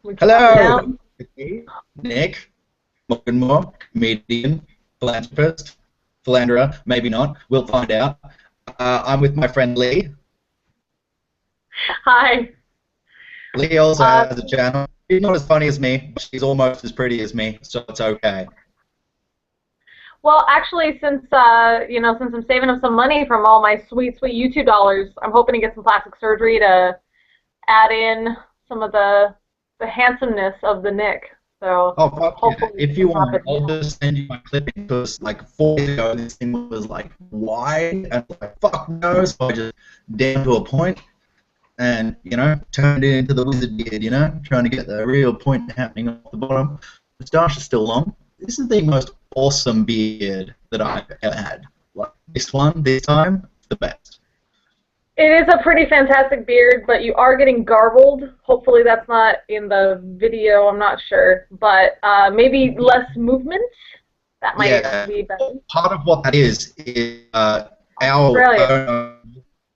We can calm Hello, down. it's me, Nick, Morgan Moore, comedian, philanthropist, philanderer, maybe not, we'll find out. I'm with my friend Lee. Hi. Lee also Uh, has a channel. She's not as funny as me, but she's almost as pretty as me, so it's okay. well, actually, since I'm saving up some money from all my sweet, sweet YouTube dollars, I'm hoping to get some plastic surgery to add in some of the handsomeness of the Nick. So Oh, fuck yeah. hopefully we If can you drop want, it I'll down. just send you my clipping because, like, 4 years ago, this thing was, like, wide and, like, fuck no, so I just down to a point and, turned it into the wizard beard, trying to get the real point happening off the bottom. The moustache is still long. This is the most awesome beard that I've ever had. Like, this one, this time, the best. It is a pretty fantastic beard, but you are getting garbled. Hopefully that's not in the video. I'm not sure, but maybe less movement. That might Yeah, be better. part of what that is our Australia.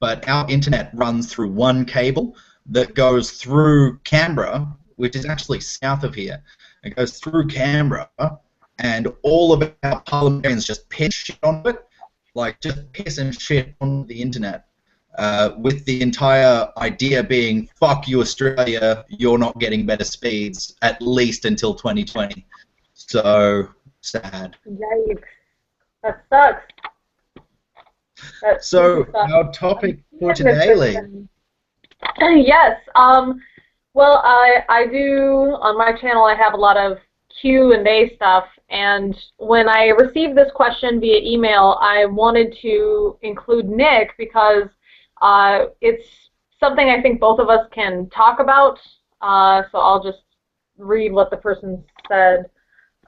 but our internet runs through one cable that goes through Canberra, which is actually south of here. It goes through Canberra, and all of our parliamentarians just piss shit on it, like just piss and shit on the internet. With the entire idea being, fuck you, Australia, you're not getting better speeds, at least until 2020. So, sad. Yikes. That sucks. That super So, sucks. our topic for Goodness today, Lee. gracious. Yes. Well, I do on my channel. I have a lot of Q&A stuff, and when I received this question via email, I wanted to include Nick because it's something I think both of us can talk about. So I'll just read what the person said.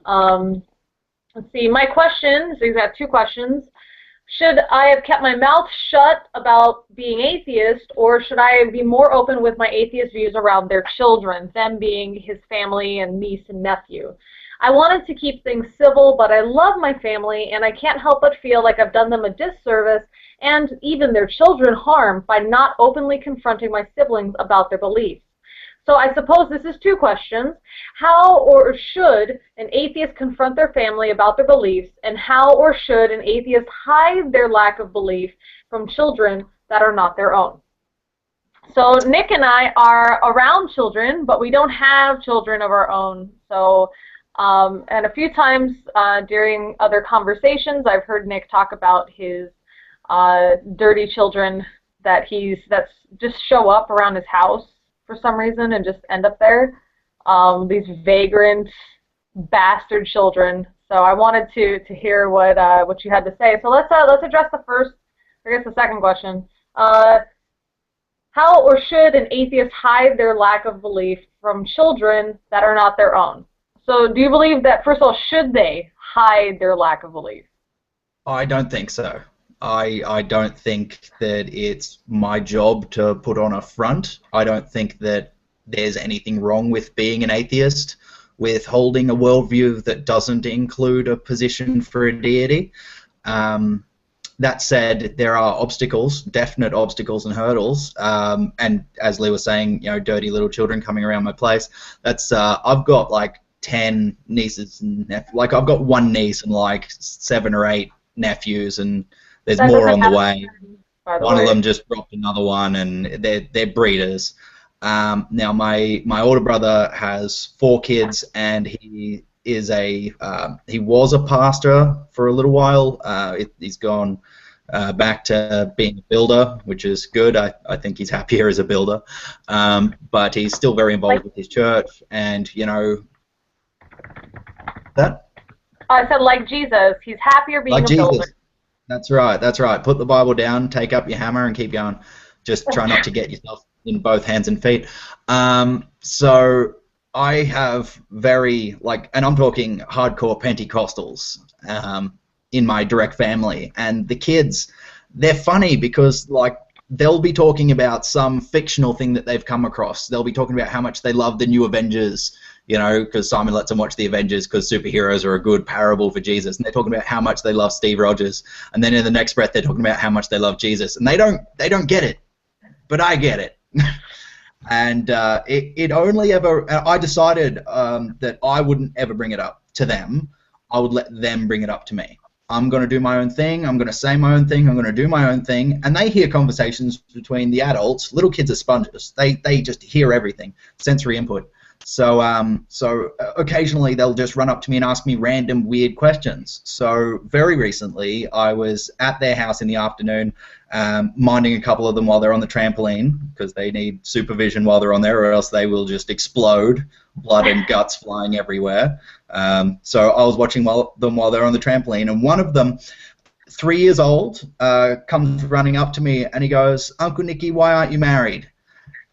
Let's see. My questions. He's got two questions. Should I have kept my mouth shut about being atheist, or should I be more open with my atheist views around their children, them being his family and niece and nephew? I wanted to keep things civil, but I love my family, and I can't help but feel like I've done them a disservice and even their children harm by not openly confronting my siblings about their beliefs. So I suppose this is two questions. How or should an atheist confront their family about their beliefs, and how or should an atheist hide their lack of belief from children that are not their own? So Nick and I are around children, but we don't have children of our own. So, and a few times during other conversations, I've heard Nick talk about his dirty children that's just show up around his house for some reason and just end up there. These vagrant bastard children. So I wanted to hear what you had to say. So let's address the second question. How or should an atheist hide their lack of belief from children that are not their own? So do you believe that, first of all, should they hide their lack of belief? I don't think so. I don't think that it's my job to put on a front. I don't think that there's anything wrong with being an atheist, with holding a worldview that doesn't include a position for a deity. That said, there are obstacles, definite obstacles and hurdles. And as Lee was saying, dirty little children coming around my place. That's I've got like 10 nieces and like I've got one niece and like 7 or 8 nephews, and there's That more doesn't on the happen, way. by the One of way. them just dropped another one, and they're breeders. Now my older brother has 4 kids, and he was a pastor for a little while. He's gone back to being a builder, which is good. I think he's happier as a builder, but he's still very Like involved with his church, and that I said, like Jesus, he's happier being like a builder. Jesus. That's right. That's right. Put the Bible down, take up your hammer, and keep going. Just try not to get yourself in both hands and feet. So I have and I'm talking hardcore Pentecostals in my direct family, and the kids, they're funny because they'll be talking about some fictional thing that they've come across. They'll be talking about how much they love the new Avengers, because Simon lets them watch the Avengers because superheroes are a good parable for Jesus. And they're talking about how much they love Steve Rogers, and then in the next breath they're talking about how much they love Jesus, and they don't get it, but I get it. And it only ever, I decided that I wouldn't ever bring it up to them. I would let them bring it up to me. I'm going to do my own thing. I'm going to say my own thing. I'm going to do my own thing. And they hear conversations between the adults. Little kids are sponges. They just hear everything, sensory input. So occasionally they'll just run up to me and ask me random weird questions. So very recently I was at their house in the afternoon, minding a couple of them while they're on the trampoline, because they need supervision while they're on there, or else they will just explode, blood and guts flying everywhere. So I was watching them while they're on the trampoline, and one of them, 3 years old, comes running up to me and he goes, "Uncle Nicky, why aren't you married?"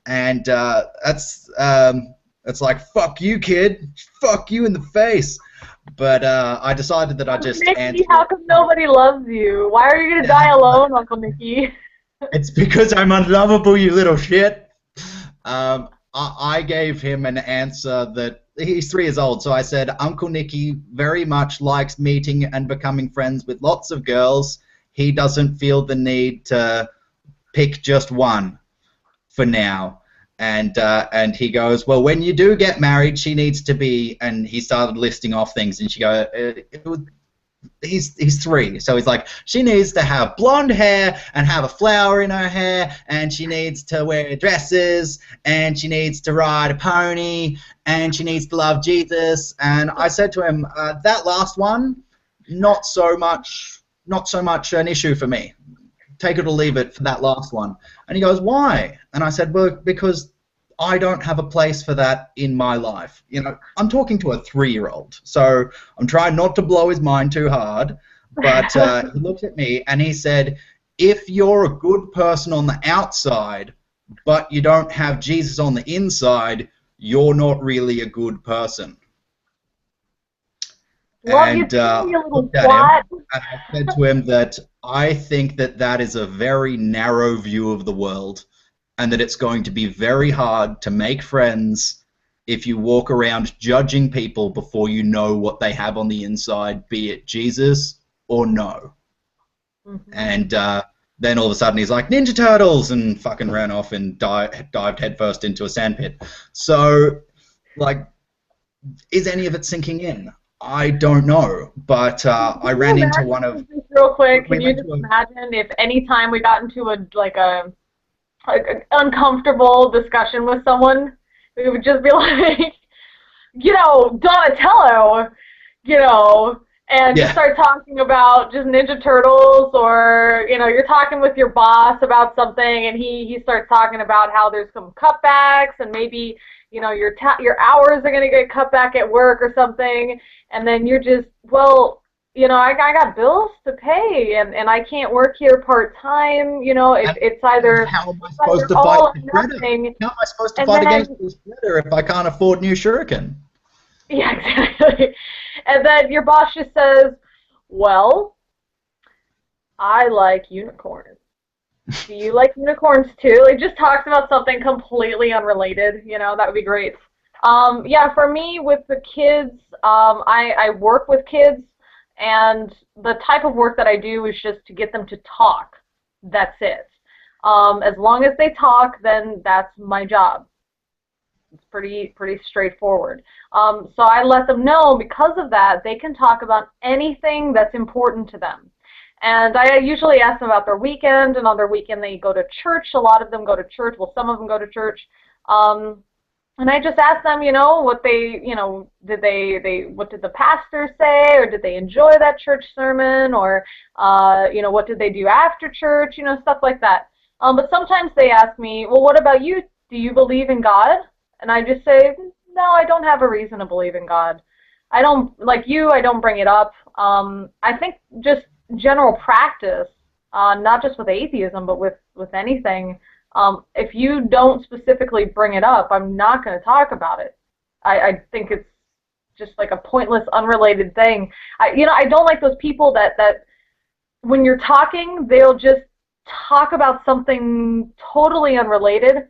And it's like, fuck you, kid. Fuck you in the face. But I decided that I just Nicky, how come nobody loves you? Why are you going to die alone, Uncle Nicky? It's because I'm unlovable, you little shit. I gave him an answer that he's 3 years old, so I said, Uncle Nicky very much likes meeting and becoming friends with lots of girls. He doesn't feel the need to pick just one for now. And he goes, well, when you do get married, she needs to be, and he started listing off things, and she goes, he's 3, so he's like, she needs to have blonde hair and have a flower in her hair, and she needs to wear dresses, and she needs to ride a pony, and she needs to love Jesus. And I said to him, that last one, not so much an issue for me. Take it or leave it for that last one. And he goes, why? And I said, well, because I don't have a place for that in my life. You know, I'm talking to a 3-year-old, so I'm trying not to blow his mind too hard. But he looked at me and he said, if you're a good person on the outside, but you don't have Jesus on the inside, you're not really a good person. Love And you, you little looked at twat. him, and I said to him that I think that that is a very narrow view of the world, and that it's going to be very hard to make friends if you walk around judging people before you know what they have on the inside, be it Jesus or no. Mm-hmm. And then all of a sudden he's like, Ninja Turtles, and fucking ran off and dived headfirst into a sandpit. So, like, is any of it sinking in? I don't know, but I ran into one of... Real quick, can you just imagine if any time we got into a uncomfortable discussion with someone, we would just be like, you know, Donatello, you know, and just start talking about just Ninja Turtles, or, you know, you're talking with your boss about something, and he starts talking about how there's some cutbacks, and maybe, you know, your hours are going to get cut back at work or something, and then you're just, well, you know, I got bills to pay, and I can't work here part-time, you know, it's either... How am I supposed to fight the Shredder? How am I supposed to fight against the Shredder if I can't afford new shuriken? Yeah, exactly. And then your boss just says, well, I like unicorns. Do you like unicorns too? It just talks about something completely unrelated, you know, that would be great. Yeah, for me, with the kids, I work with kids, and the type of work that I do is just to get them to talk. That's it. As long as they talk, then that's my job. It's pretty straightforward. So I let them know, because of that, they can talk about anything that's important to them. And I usually ask them about their weekend, and on their weekend they go to church. A lot of them go to church. Well, some of them go to church. And I just ask them, you know, what they, you know, what did the pastor say, or did they enjoy that church sermon, or, you know, what did they do after church, you know, stuff like that. But sometimes they ask me, well, what about you? Do you believe in God? And I just say, no, I don't have a reason to believe in God. I don't, like you, I don't bring it up. I think just general practice, not just with atheism, but with anything, if you don't specifically bring it up, I'm not going to talk about it. I think it's just like a pointless, unrelated thing. You know, I don't like those people that when you're talking, they'll just talk about something totally unrelated.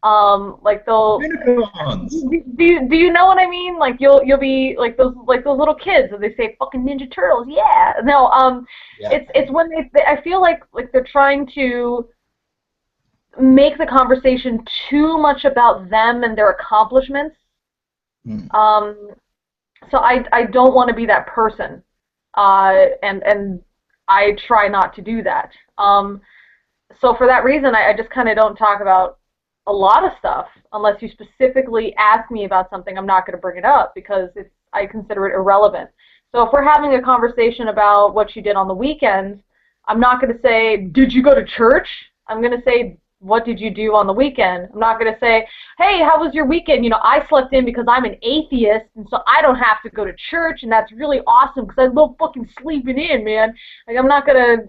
Like they'll... Do you know what I mean? Like you'll be like those little kids that they say fucking Ninja Turtles, yeah. No, yeah. It's when they I feel like they're trying to make the conversation too much about them and their accomplishments. Mm. So I don't want to be that person, and I try not to do that. So for that reason, I just kind of don't talk about a lot of stuff unless you specifically ask me about something. I'm not going to bring it up because I consider it irrelevant. So if we're having a conversation about what you did on the weekend, I'm not going to say, did you go to church? I'm going to say, what did you do on the weekend? I'm not going to say, hey, how was your weekend? You know, I slept in because I'm an atheist, and so I don't have to go to church, and that's really awesome because I love fucking sleeping in, man. Like, I'm not gonna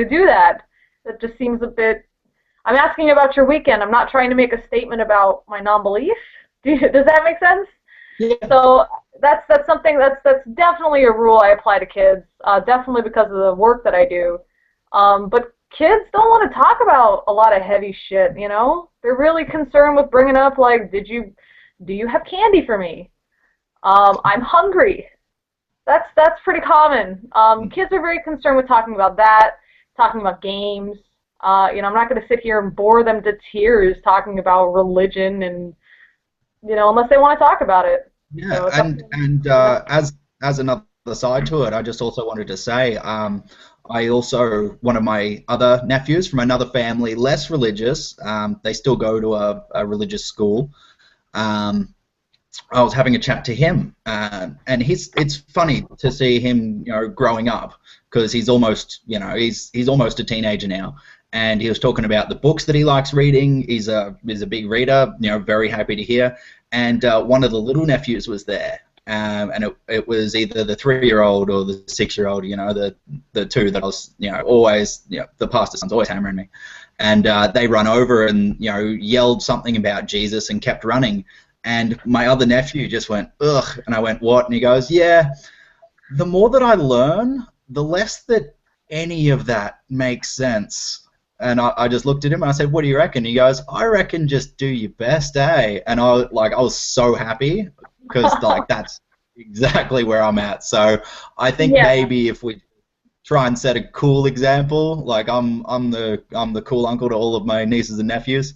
do that. That just seems a bit. I'm asking about your weekend. I'm not trying to make a statement about my non-belief. Does that make sense? Yeah. So that's something that's definitely a rule I apply to kids. Definitely because of the work that I do. But kids don't want to talk about a lot of heavy shit. You know, they're really concerned with bringing up like, do you have candy for me? I'm hungry. That's pretty common. Kids are very concerned with talking about that, talking about games. You know, I'm not going to sit here and bore them to tears talking about religion and, you know, unless they want to talk about it. Yeah, So and as another side to it, I just also wanted to say, I also one of my other nephews from another family, less religious. They still go to a religious school. I was having a chat to him, and it's funny to see him, you know, growing up because he's almost, you know, he's almost a teenager now, and he was talking about the books that he likes reading. He's a big reader, you know, very happy to hear. And one of the little nephews was there, and it was either the 3-year-old or the 6-year-old, you know, the two that I was, you know, always, you know, the pastor's son's always hammering me, and they run over and, you know, yelled something about Jesus and kept running. And my other nephew just went, ugh, and I went, what? And he goes, yeah, the more that I learn, the less that any of that makes sense. And I just looked at him and I said, what do you reckon? He goes, I reckon just do your best, eh? And I was so happy because like that's exactly where I'm at. So I think yeah. maybe if we try and set a cool example, like I'm the cool uncle to all of my nieces and nephews.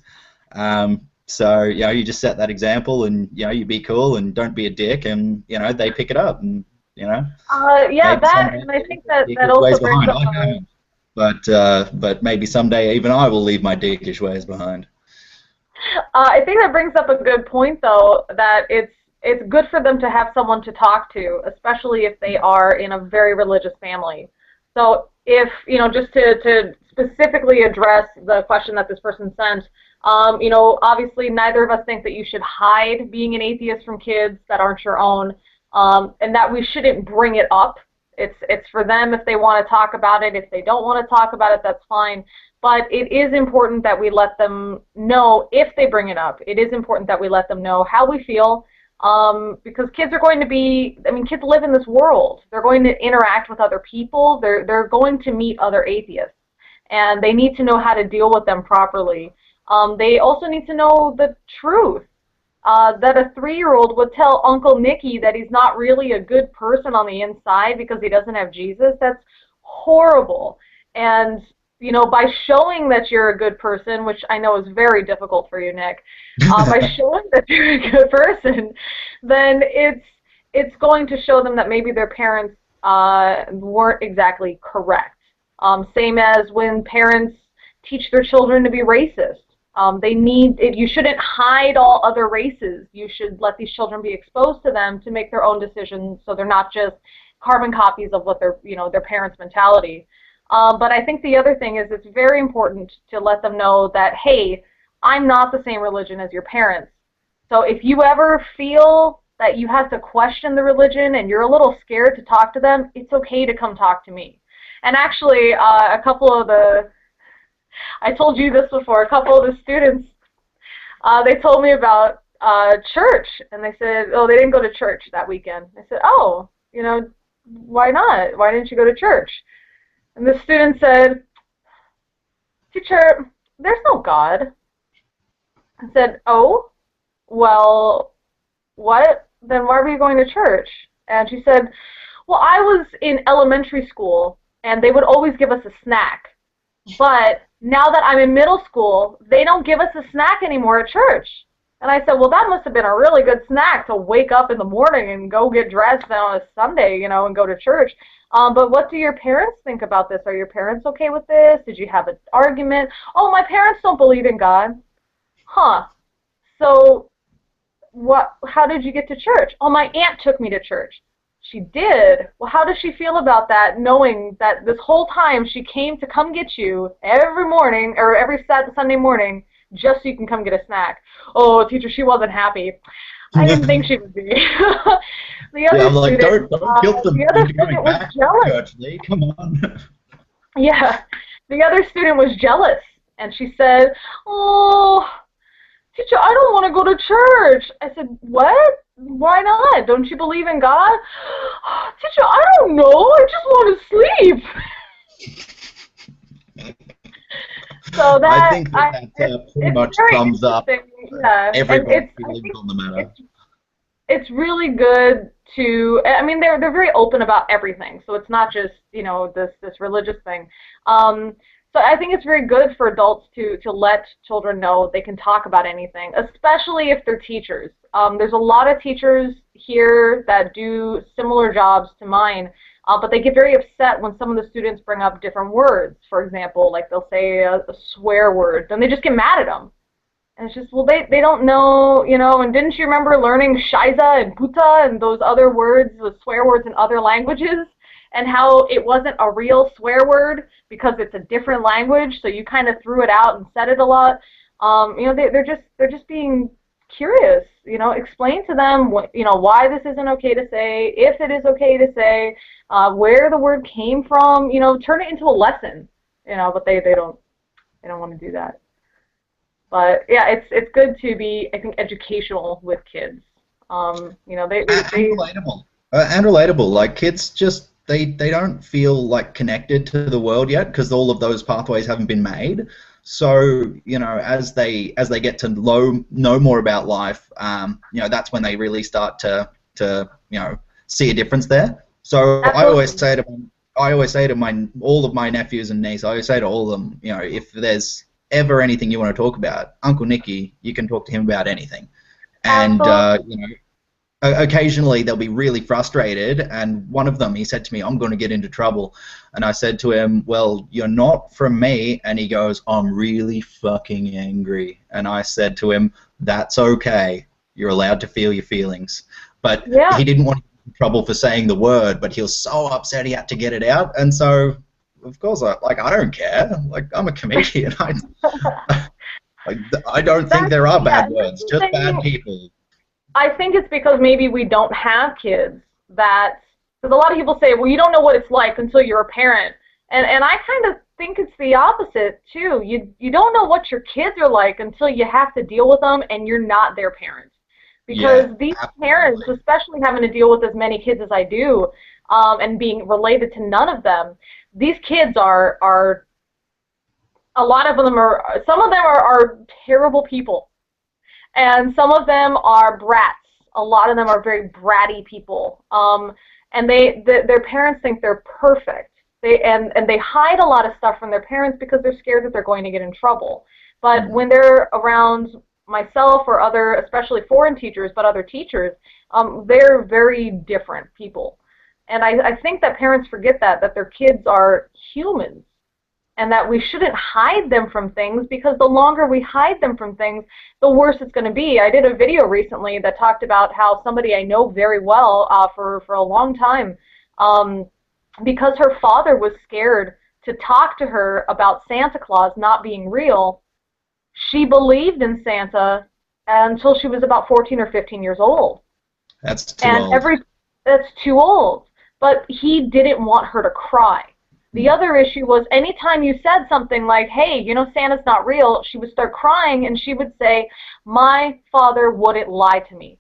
So, you know, you just set that example and, you know, you be cool and don't be a dick and, you know, they pick it up and, you know. Yeah, Maybe that, someday and I think they'll that leave that his also ways brings behind. up I don't. But maybe someday even I will leave my dickish ways behind. I think that brings up a good point, though, that it's good for them to have someone to talk to, especially if they are in a very religious family. So if, you know, just to specifically address the question that this person sent, you know, obviously neither of us think that you should hide being an atheist from kids that aren't your own, and that we shouldn't bring it up. It's for them if they want to talk about it. If they don't want to talk about it, that's fine. But it is important that we let them know if they bring it up. It is important that we let them know how we feel, because kids are going to be, I mean, kids live in this world. They're going to interact with other people. They're going to meet other atheists, and they need to know how to deal with them properly. They also need to know the truth. That a 3-year-old would tell Uncle Nicky that he's not really a good person on the inside because he doesn't have Jesus. That's horrible. And, you know, by showing that you're a good person, which I know is very difficult for you, Nick, by showing that you're a good person, then it's going to show them that maybe their parents weren't exactly correct. Same as when parents teach their children to be racist. You shouldn't hide all other races. You should let these children be exposed to them to make their own decisions, so they're not just carbon copies of what their parents' mentality. But I think the other thing is it's very important to let them know that, hey, I'm not the same religion as your parents. So if you ever feel that you have to question the religion and you're a little scared to talk to them, it's okay to come talk to me. And actually, I told you this before, a couple of the students, they told me about church, and they said, oh, they didn't go to church that weekend. I said, oh, you know, why not? Why didn't you go to church? And the student said, teacher, there's no God. I said, oh, well, what? Then why were you going to church? And she said, well, I was in elementary school, and they would always give us a snack. But now that I'm in middle school, they don't give us a snack anymore at church. And I said, well, that must have been a really good snack to wake up in the morning and go get dressed on a Sunday, you know, and go to church. But what do your parents think about this? Are your parents okay with this? Did you have an argument? Oh, my parents don't believe in God. Huh. So how did you get to church? Oh, my aunt took me to church. She did. Well, how does she feel about that, knowing that this whole time she came to come get you every morning or every Sunday morning just so you can come get a snack? Oh, teacher, she wasn't happy. I didn't think she would be. The other I'm like, student, don't guilt them the other into student going was back to jealous. church, Lee. Come on. Yeah, the other student was jealous, and she said, "Oh, teacher, I don't want to go to church." I said, "What? Why not? Don't you believe in God?" "Teacher, I don't know. I just want to sleep." So I think that pretty it's much very sums up interesting. Yeah, and everyone's feelings on the matter. it's really good to, I mean, they're very open about everything, so it's not just, you know, this religious thing. So I think it's very good for adults to let children know they can talk about anything, especially if they're teachers. There's a lot of teachers here that do similar jobs to mine, but they get very upset when some of the students bring up different words. For example, like they'll say a swear word, then they just get mad at them. And it's just, well, they don't know, you know, and didn't you remember learning Shiza and Buta and those other words, the swear words in other languages, and how it wasn't a real swear word because it's a different language, so you kind of threw it out and said it a lot. You know, they're just being curious, you know, explain to them what, you know, why this isn't okay to say, if it is okay to say, where the word came from, you know, turn it into a lesson, you know, but they don't want to do that. But yeah, it's good to be, I think, educational with kids. You know, And relatable. And relatable. Like kids just they don't feel like connected to the world yet because all of those pathways haven't been made. So you know, as they get to know more about life, you know, that's when they really start to you know see a difference there. So absolutely. I always say to all of my nephews and nieces, I always say to all of them, you know, if there's ever anything you want to talk about, Uncle Nicky, you can talk to him about anything. And you know, occasionally they'll be really frustrated, and one of them, he said to me, "I'm going to get into trouble." And I said to him, "Well, you're not from me." And he goes, "I'm really fucking angry." And I said to him, "That's okay. You're allowed to feel your feelings." But yeah. he didn't want to get in trouble for saying the word, but he was so upset he had to get it out. And so, of course, I don't care. Like, I'm a comedian. I don't think there are bad words, just bad people. I think it's because maybe we don't have kids because a lot of people say, well, you don't know what it's like until you're a parent. And I kind of think it's the opposite, too. You don't know what your kids are like until you have to deal with them and you're not their parent. Because these parents, especially having to deal with as many kids as I do, and being related to none of them, these kids are a lot of them are, some of them are terrible people. And some of them are brats. A lot of them are very bratty people. And their parents think they're perfect. And they hide a lot of stuff from their parents because they're scared that they're going to get in trouble. But when they're around myself or other, especially foreign teachers, but other teachers, they're very different people. And I think that parents forget that their kids are humans, and that we shouldn't hide them from things, because the longer we hide them from things, the worse it's going to be. I did a video recently that talked about how somebody I know very well for a long time, because her father was scared to talk to her about Santa Claus not being real, she believed in Santa until she was about 14 or 15 years old. That's too old. That's too old. But he didn't want her to cry. The other issue was anytime you said something like, hey, you know, Santa's not real, she would start crying and she would say, my father wouldn't lie to me.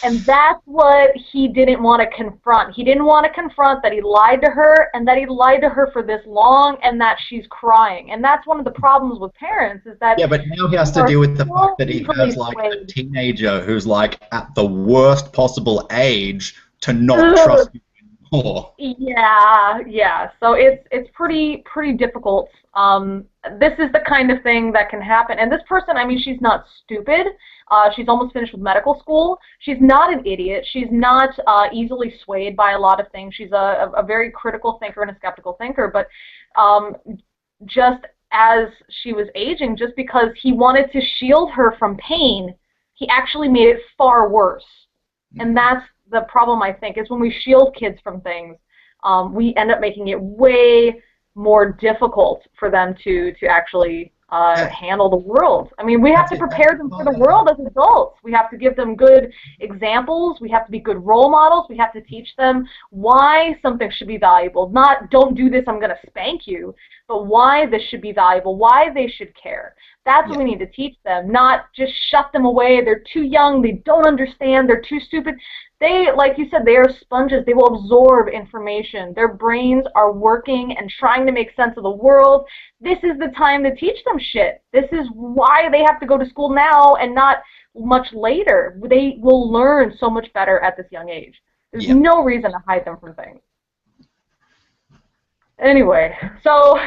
And that's what he didn't want to confront. He didn't want to confront that he lied to her, and that he lied to her for this long, and that she's crying. And that's one of the problems with parents, is that... Yeah, but now he has to deal with the fact that he has, like, a teenager who's, like, at the worst possible age to not trust you anymore. Yeah. So it's pretty difficult. This is the kind of thing that can happen. And this person, I mean, she's not stupid. She's almost finished with medical school. She's not an idiot. She's not easily swayed by a lot of things. She's a very critical thinker and a skeptical thinker. But just as she was aging, just because he wanted to shield her from pain, he actually made it far worse. And that's the problem, I think, is when we shield kids from things, we end up making it way more difficult for them to actually handle the world. I mean, we have to prepare them for the world as adults. We have to give them good examples. We have to be good role models. We have to teach them why something should be valuable. Not, don't do this, I'm going to spank you, but why this should be valuable, why they should care. That's what we need to teach them, not just shut them away. They're too young. They don't understand. They're too stupid. They, like you said, they are sponges. They will absorb information. Their brains are working and trying to make sense of the world. This is the time to teach them shit. This is why they have to go to school now and not much later. They will learn so much better at this young age. There's no reason to hide them from things. Anyway, so,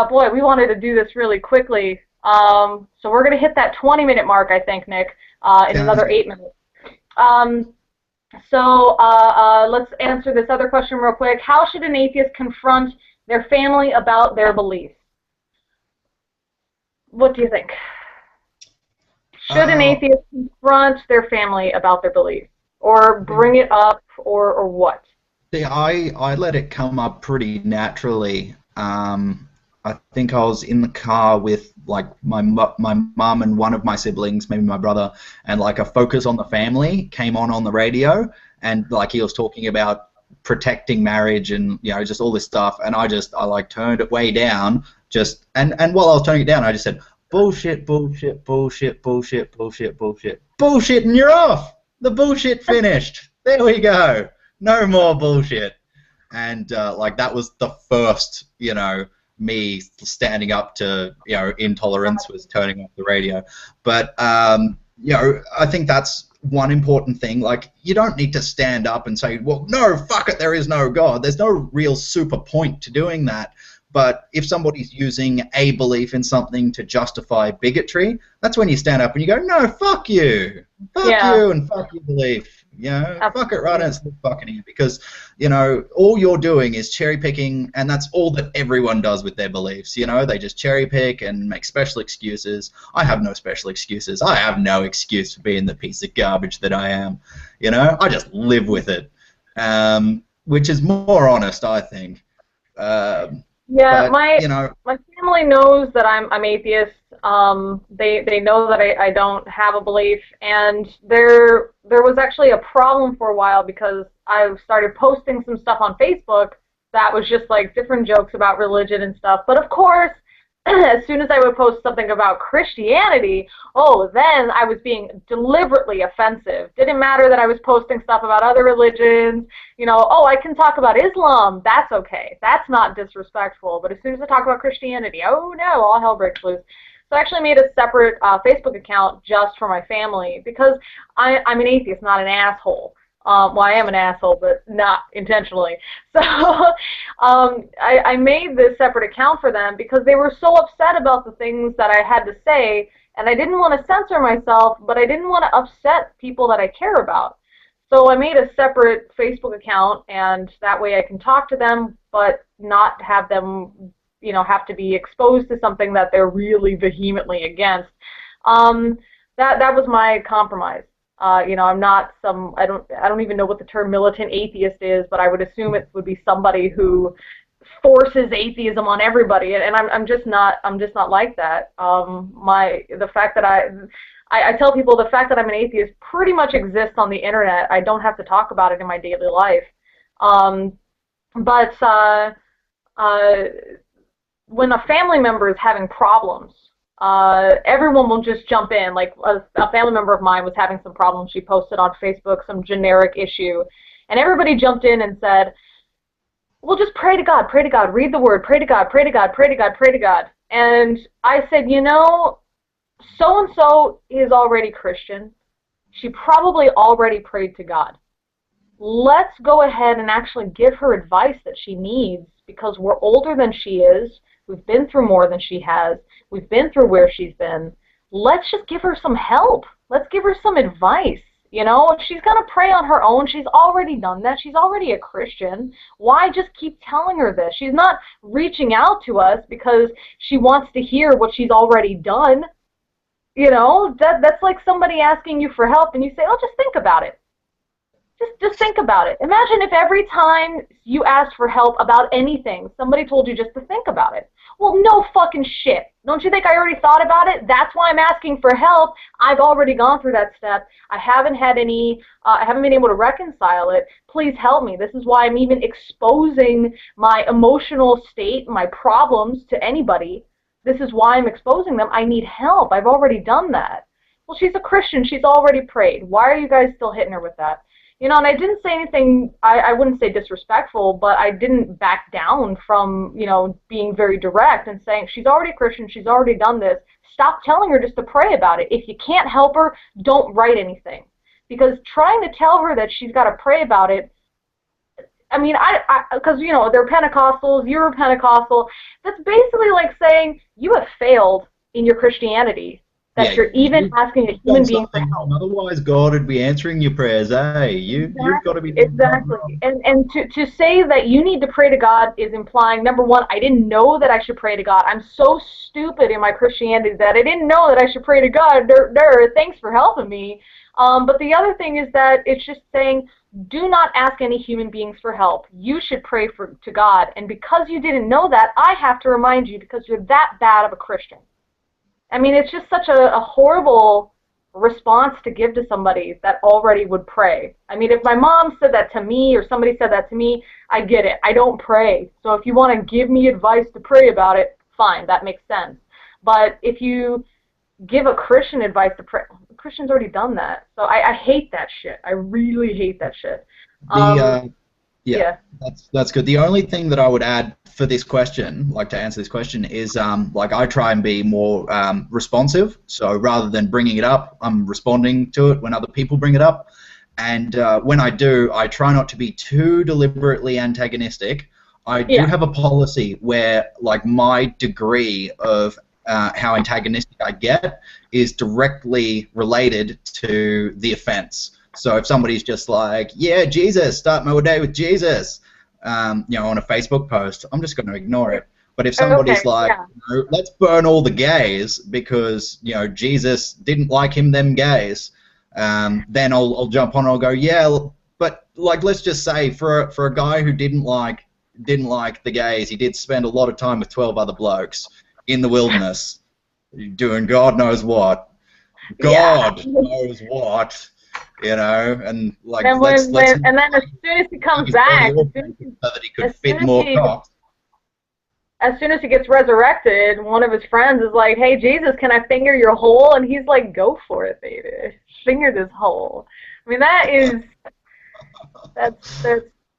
boy, we wanted to do this really quickly. So we're going to hit that 20-minute mark, I think, Nick, in another 8 minutes. So let's answer this other question real quick. How should an atheist confront their family about their beliefs? What do you think? Should an atheist confront their family about their beliefs? Or bring it up, or what? See, I let it come up pretty naturally. I think I was in the car with like my mum and one of my siblings, maybe my brother, and like a Focus on the Family came on the radio, and like he was talking about protecting marriage and, you know, just all this stuff, and I like turned it way down, and while I was turning it down, I just said, bullshit, bullshit, bullshit, bullshit, bullshit, bullshit, bullshit, and you're off. The bullshit finished. There we go. No more bullshit. And like that was the first, you know, me standing up to, you know, intolerance, was turning off the radio. But you know, I think that's one important thing. Like, you don't need to stand up and say, well, no, fuck it, there is no God. There's no real super point to doing that. But if somebody's using a belief in something to justify bigotry, that's when you stand up and you go, no, fuck you. Fuck you and fuck your belief. You know, fuck it right, and it's fucking you, because, you know, all you're doing is cherry picking, and that's all that everyone does with their beliefs. You know, they just cherry pick and make special excuses. I have no special excuses. I have no excuse for being the piece of garbage that I am. You know, I just live with it, which is more honest, I think. Yeah, but, you know, my family knows that I'm atheist. They know that I don't have a belief, and there was actually a problem for a while because I started posting some stuff on Facebook that was just like different jokes about religion and stuff. But of course, as soon as I would post something about Christianity, oh, then I was being deliberately offensive. Didn't matter that I was posting stuff about other religions. You know, oh, I can talk about Islam. That's okay. That's not disrespectful. But as soon as I talk about Christianity, oh no, all hell breaks loose. So I actually made a separate Facebook account just for my family because I'm an atheist, not an asshole. Well, I am an asshole, but not intentionally. So I made this separate account for them because they were so upset about the things that I had to say, and I didn't want to censor myself, but I didn't want to upset people that I care about. So I made a separate Facebook account, and that way I can talk to them, but not have them, you know, have to be exposed to something that they're really vehemently against. That was my compromise. You know, I'm not some, I don't even know what the term militant atheist is, but I would assume it would be somebody who forces atheism on everybody, and I'm just not like that. The fact that I tell people the fact that I'm an atheist pretty much exists on the internet. I don't have to talk about it in my daily life. But when a family member is having problems, everyone will just jump in. Like a family member of mine was having some problems. She posted on Facebook some generic issue, and everybody jumped in and said, well, just pray to God, read the word, pray to God, pray to God, pray to God, pray to God. And I said, you know, so-and-so is already Christian. She probably already prayed to God. Let's go ahead and actually give her advice that she needs, because we're older than she is. We've been through more than she has. We've been through where she's been. Let's just give her some help. Let's give her some advice. You know, if she's going to pray on her own, she's already done that. She's already a Christian. Why just keep telling her this? She's not reaching out to us because she wants to hear what she's already done. You know, that's like somebody asking you for help and you say, oh, just think about it. Just think about it. Imagine if every time you asked for help about anything, somebody told you just to think about it. Well, no fucking shit. Don't you think I already thought about it? That's why I'm asking for help. I've already gone through that step. I haven't had any, I haven't been able to reconcile it. Please help me. This is why I'm even exposing my emotional state, my problems to anybody. This is why I'm exposing them. I need help. I've already done that. Well, she's a Christian. She's already prayed. Why are you guys still hitting her with that? You know, and I didn't say anything, I wouldn't say disrespectful, but I didn't back down from, you know, being very direct and saying, she's already a Christian, she's already done this. Stop telling her just to pray about it. If you can't help her, don't write anything. Because trying to tell her that she's got to pray about it, I mean, because, you know, they're Pentecostals, you're a Pentecostal. That's basically like saying you have failed in your Christianity. That you're even asking a human being for help. Otherwise, God would be answering your prayers, You've got to be doing exactly. And to say that you need to pray to God is implying, number one, I didn't know that I should pray to God. I'm so stupid in my Christianity that I didn't know that I should pray to God. Thanks for helping me. But the other thing is that it's just saying, do not ask any human beings for help. You should pray to God. And because you didn't know that, I have to remind you because you're that bad of a Christian. I mean, it's just such a horrible response to give to somebody that already would pray. I mean, if my mom said that to me or somebody said that to me, I get it. I don't pray. So if you want to give me advice to pray about it, fine, that makes sense. But if you give a Christian advice to pray, a Christian's already done that. So I hate that shit. I really hate that shit. Yeah, that's good. The only thing that I would add for this question, like to answer this question, is like I try and be more responsive. So rather than bringing it up, I'm responding to it when other people bring it up. And when I do, I try not to be too deliberately antagonistic. I do have a policy where, like, my degree of how antagonistic I get is directly related to the offense. So if somebody's just like, yeah, Jesus, start my day with Jesus, you know, on a Facebook post, I'm just going to ignore it. But if somebody's like, you know, let's burn all the gays because, you know, Jesus didn't like them gays, then I'll jump on and I'll go, yeah, but like let's just say for a guy who didn't like the gays, he did spend a lot of time with 12 other blokes in the wilderness doing God knows what. God knows what. You know, and like, and then as soon as he comes back, so that he could fit more cocks. As soon as he gets resurrected, one of his friends is like, "Hey, Jesus, can I finger your hole?" And he's like, "Go for it, baby. Finger this hole." I mean, that's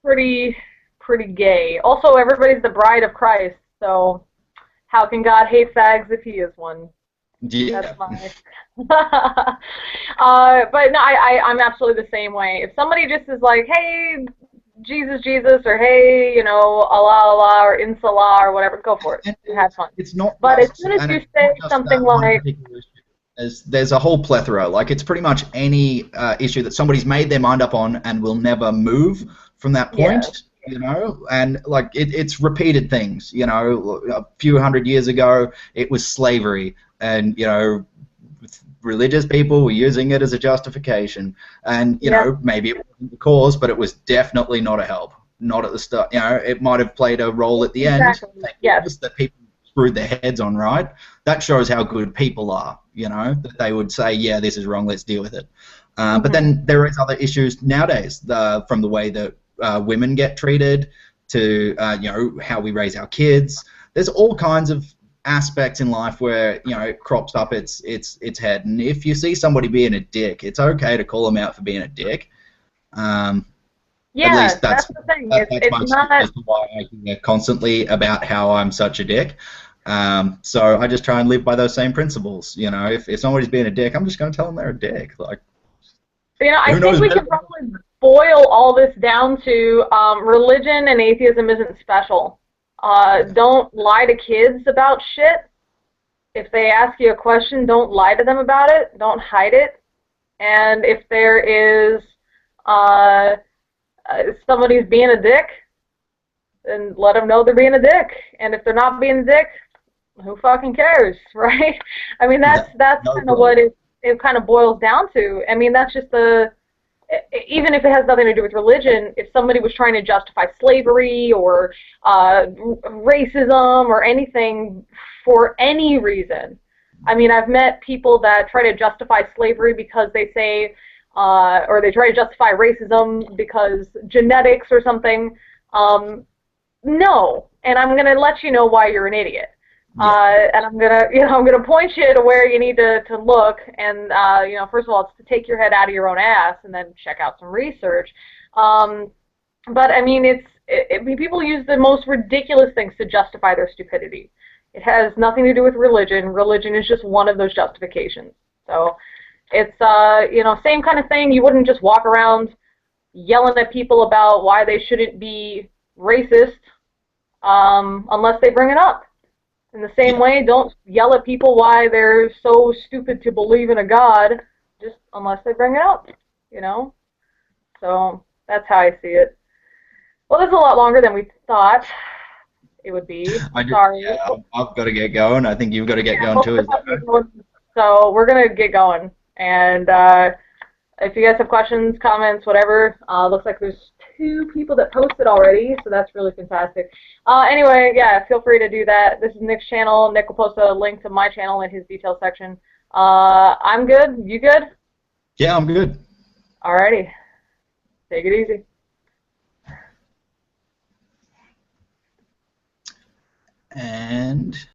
pretty gay. Also, everybody's the bride of Christ, so how can God hate fags if he is one? Yeah. That's my. But no, I'm absolutely the same way. If somebody just is like, hey, Jesus, or hey, you know, Allah, or Insalah, or whatever, go for it. Have fun. It's not. But as soon as you say something like, there's a whole plethora. Like, it's pretty much any issue that somebody's made their mind up on and will never move from that point. Yeah. You know, and like it's repeated things. You know, a few hundred years ago, it was slavery, and you know, religious people were using it as a justification, and you know, maybe it wasn't the cause, but it was definitely not a help. Not at the start. You know, it might have played a role at the end. Yes. That people screwed their heads on, right? That shows how good people are. You know, that they would say, yeah, this is wrong. Let's deal with it. But then there is other issues nowadays, from the way that women get treated to you know, how we raise our kids. There's all kinds of aspects in life where, you know, it crops up its head, and if you see somebody being a dick, it's okay to call them out for being a dick. At least that's the thing. That's it's not why I hear constantly about how I'm such a dick. So I just try and live by those same principles. You know, if somebody's being a dick, I'm just going to tell them they're a dick. Like, you know, I think we can probably boil all this down to religion and atheism isn't special. Don't lie to kids about shit. If they ask you a question, don't lie to them about it. Don't hide it. And if there is uh, somebody's being a dick, then let them know they're being a dick. And if they're not being a dick, who fucking cares, right? I mean, No, that's no kind of what problem. it kind of boils down to. I mean, that's just even if it has nothing to do with religion, if somebody was trying to justify slavery or racism or anything for any reason, I mean, I've met people that try to justify slavery because they say, or they try to justify racism because genetics or something. Um, no, and I'm gonna let you know why you're an idiot. Yeah. And I'm gonna point you to where you need to look. And first of all, it's to take your head out of your own ass, and then check out some research. Um, but I mean, people use the most ridiculous things to justify their stupidity. It has nothing to do with religion. Religion is just one of those justifications. So it's same kind of thing. You wouldn't just walk around yelling at people about why they shouldn't be racist unless they bring it up. In the same Yeah. way, don't yell at people why they're so stupid to believe in a God, just unless they bring it up, you know? So that's how I see it. Well, this is a lot longer than we thought it would be. Yeah, Sorry. I've got to get going. I think you've got to get Yeah, going both too. of Is us have that to right? get going. So we're going to get going. And if you guys have questions, comments, whatever, looks like there's 2 people that posted already, so that's really fantastic. Anyway, yeah, feel free to do that. This is Nick's channel. Nick will post a link to my channel in his details section. I'm good. You good? Yeah, I'm good. Alrighty. Take it easy. And